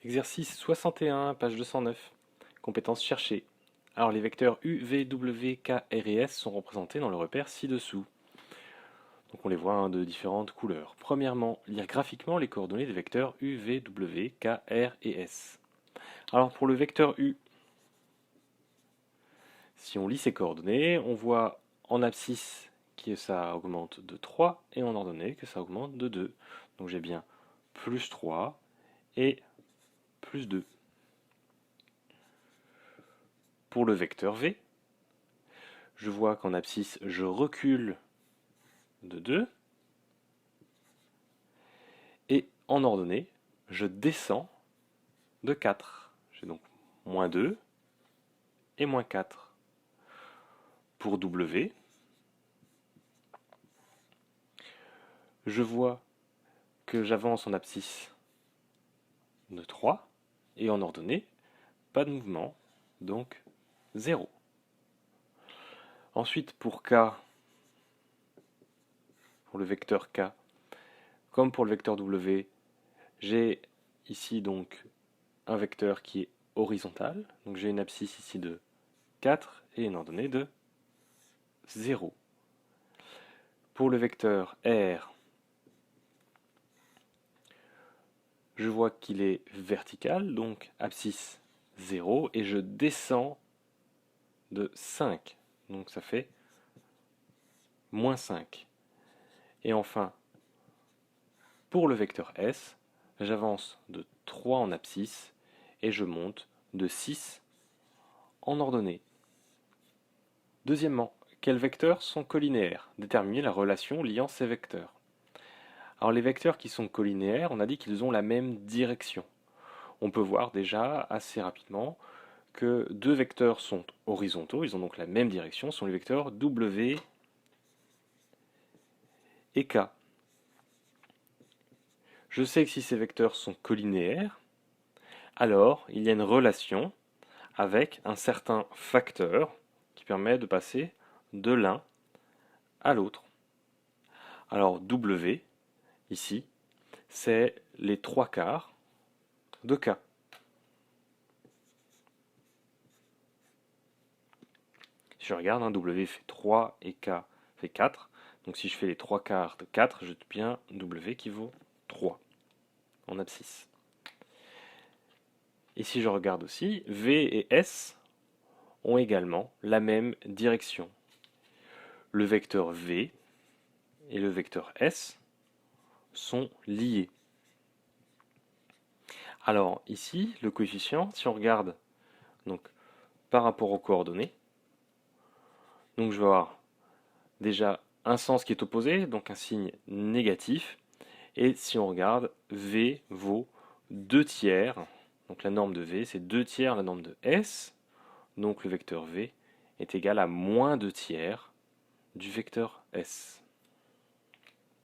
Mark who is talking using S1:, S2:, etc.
S1: Exercice 61, page 209. Compétences cherchées. Alors les vecteurs U, V, W, K, R et S sont représentés dans le repère ci-dessous. Donc on les voit de différentes couleurs. Premièrement, lire graphiquement les coordonnées des vecteurs U, V, W, K, R et S. Alors pour le vecteur U, si on lit ses coordonnées, on voit en abscisse que ça augmente de 3 et en ordonnée que ça augmente de 2. Donc j'ai bien plus 3 et plus 2. Pour le vecteur V, je vois qu'en abscisse, je recule de 2. Et en ordonnée, je descends de 4. J'ai donc moins 2 et moins 4. Pour W, je vois que j'avance en abscisse de 3 et en ordonnée, pas de mouvement, donc 0. Ensuite, pour K, pour le vecteur K, comme pour le vecteur W, j'ai ici donc un vecteur qui est horizontal. Donc j'ai une abscisse ici de 4 et une ordonnée de 0. Pour le vecteur R, je vois qu'il est vertical, donc abscisse 0, et je descends de 5. Donc ça fait moins 5. Et enfin, pour le vecteur S, j'avance de 3 en abscisse et je monte de 6 en ordonnée. Deuxièmement, quels vecteurs sont collinéaires? Déterminez la relation liant ces vecteurs. Alors les vecteurs qui sont collinéaires, on a dit qu'ils ont la même direction. On peut voir déjà assez rapidement que deux vecteurs sont horizontaux, ils ont donc la même direction, sont les vecteurs W et K. Je sais que si ces vecteurs sont collinéaires, alors il y a une relation avec un certain facteur qui permet de passer de l'un à l'autre. Alors W, ici, c'est les 3/4 de K. Si je regarde, W fait 3 et K fait 4. Donc si je fais les 3/4 de 4, j'ai bien W qui vaut 3 en abscisse. Et si je regarde aussi, V et S ont également la même direction. Le vecteur V et le vecteur S sont liés. Alors ici, le coefficient, si on regarde donc, par rapport aux coordonnées, donc je vais avoir déjà un sens qui est opposé, donc un signe négatif. Et si on regarde, V vaut 2 tiers. Donc la norme de V, c'est 2 tiers la norme de S. Donc le vecteur V est égal à moins 2 tiers du vecteur S.